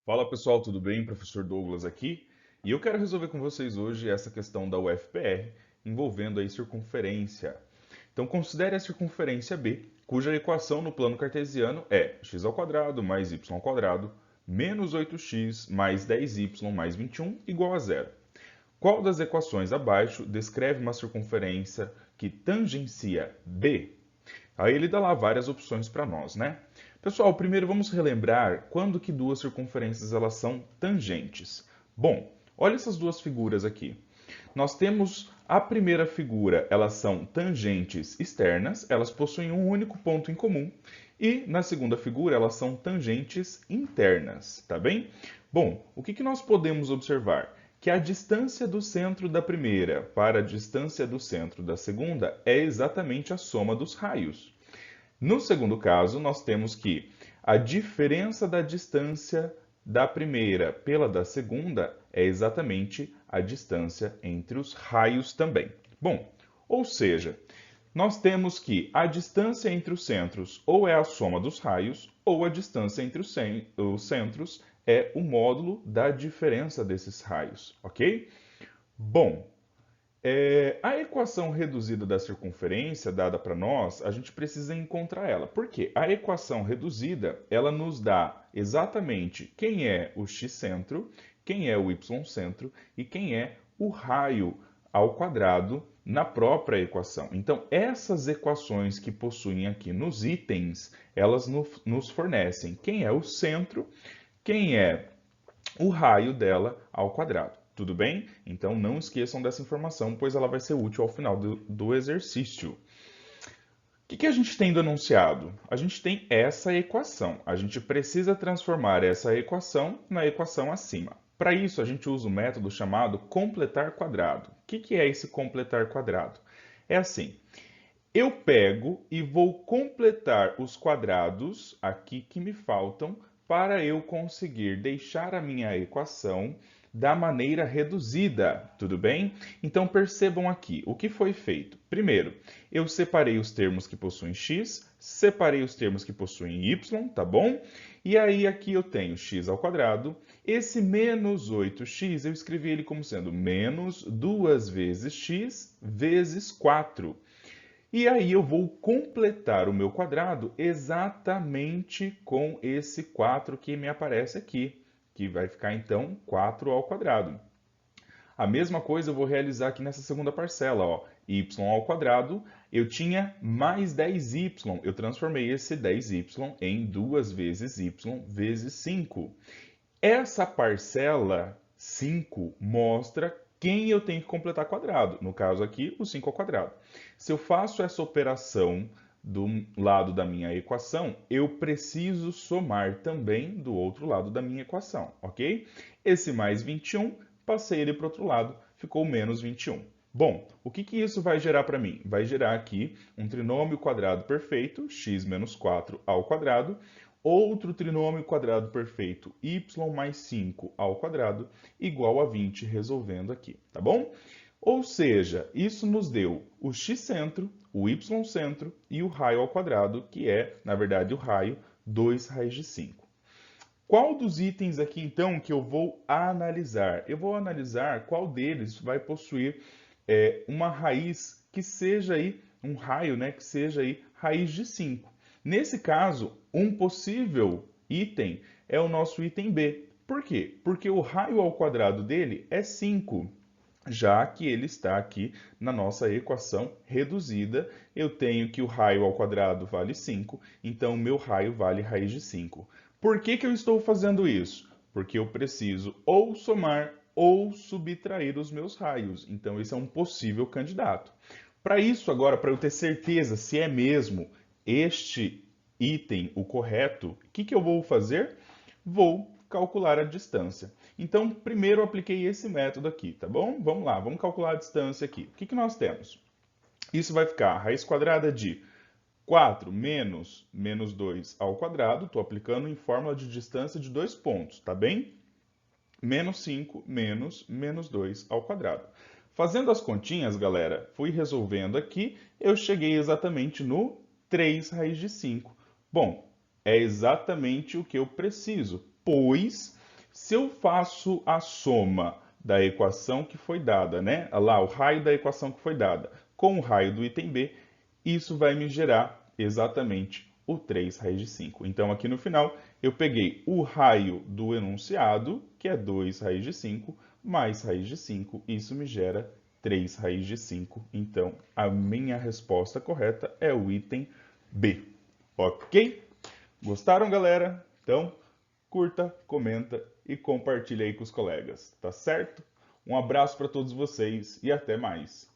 Fala pessoal, tudo bem? Professor Douglas aqui. E eu quero resolver com vocês hoje essa questão da UFPR envolvendo a circunferência. Então considere a circunferência B, cuja equação no plano cartesiano é x ao quadrado mais y ao quadrado menos 8x mais 10y mais 21 igual a zero. Qual das equações abaixo descreve uma circunferência que tangencia B? Aí ele dá lá várias opções para nós, né? Pessoal, primeiro vamos relembrar quando que duas circunferências elas são tangentes. Bom, olha essas duas figuras aqui. Nós temos a primeira figura, elas são tangentes externas, elas possuem um único ponto em comum. E na segunda figura, elas são tangentes internas, tá bem? Bom, o que nós podemos observar? Que a distância do centro da primeira para a distância do centro da segunda é exatamente a soma dos raios. No segundo caso, nós temos que a diferença da distância da primeira pela da segunda é exatamente a distância entre os raios também. Bom, ou seja, nós temos que a distância entre os centros ou é a soma dos raios, ou a distância entre os centros é o módulo da diferença desses raios, ok? Bom, a equação reduzida da circunferência dada para nós, a gente precisa encontrar ela. Por quê? A equação reduzida, ela nos dá exatamente quem é o x-centro, quem é o y-centro e quem é o raio ao quadrado na própria equação. Então, essas equações que possuem aqui nos itens, elas nos fornecem quem é o centro, quem é o raio dela ao quadrado. Tudo bem? Então não esqueçam dessa informação, pois ela vai ser útil ao final do exercício. O que a gente tem do enunciado? A gente tem essa equação. A gente precisa transformar essa equação na equação acima. Para isso, a gente usa o método chamado completar quadrado. O que é esse completar quadrado? É assim, eu pego e vou completar os quadrados aqui que me faltam para eu conseguir deixar a minha equação da maneira reduzida, tudo bem? Então percebam aqui o que foi feito. Primeiro, eu separei os termos que possuem x, separei os termos que possuem y, tá bom? E aí aqui eu tenho x ao quadrado. Esse menos 8x eu escrevi ele como sendo menos 2 vezes x vezes 4. E aí eu vou completar o meu quadrado exatamente com esse 4 que me aparece aqui, que vai ficar então 4 ao quadrado. A mesma coisa eu vou realizar aqui nessa segunda parcela, ó, y ao quadrado, eu tinha mais 10y, eu transformei esse 10y em 2 vezes y vezes 5. Essa parcela 5 mostra quem eu tenho que completar quadrado. No caso aqui, o 5 ao quadrado. Se eu faço essa operação do lado da minha equação, eu preciso somar também do outro lado da minha equação, ok? Esse mais 21, passei ele para o outro lado, ficou menos 21. Bom, o que isso vai gerar para mim? Vai gerar aqui um trinômio quadrado perfeito, x menos 4 ao quadrado, outro trinômio quadrado perfeito, y mais 5 ao quadrado, igual a 20, resolvendo aqui, tá bom? Ou seja, isso nos deu o x-centro, o y-centro e o raio ao quadrado, que é, na verdade, o raio 2 raiz de 5. Qual dos itens aqui, então, que eu vou analisar? Eu vou analisar qual deles vai possuir uma raiz que seja aí, um raio, né, que seja aí raiz de 5. Nesse caso, um possível item é o nosso item B. Por quê? Porque o raio ao quadrado dele é 5, já que ele está aqui na nossa equação reduzida. Eu tenho que o raio ao quadrado vale 5, então o meu raio vale raiz de 5. Por que eu estou fazendo isso? Porque eu preciso ou somar ou subtrair os meus raios. Então, esse é um possível candidato. Para isso, agora, para eu ter certeza se é mesmo este item o correto, o que eu vou fazer? Vou calcular a distância. Então, primeiro eu apliquei esse método aqui, tá bom? Vamos lá, vamos calcular a distância aqui. O que nós temos? Isso vai ficar raiz quadrada de 4 menos 2 ao quadrado, estou aplicando em fórmula de distância de dois pontos, tá bem? Menos 5 menos 2 ao quadrado. Fazendo as continhas, galera, fui resolvendo aqui, eu cheguei exatamente no 3 raiz de 5. Bom, é exatamente o que eu preciso, pois Se eu faço a soma da equação que foi dada, né? Lá, o raio da equação que foi dada, com o raio do item B, isso vai me gerar exatamente o 3 raiz de 5. Então, aqui no final, eu peguei o raio do enunciado, que é 2 raiz de 5, mais raiz de 5, isso me gera 3 raiz de 5. Então, a minha resposta correta é o item B. Ok? Gostaram, galera? Então, curta, comenta e compartilha aí com os colegas, tá certo? Um abraço para todos vocês e até mais.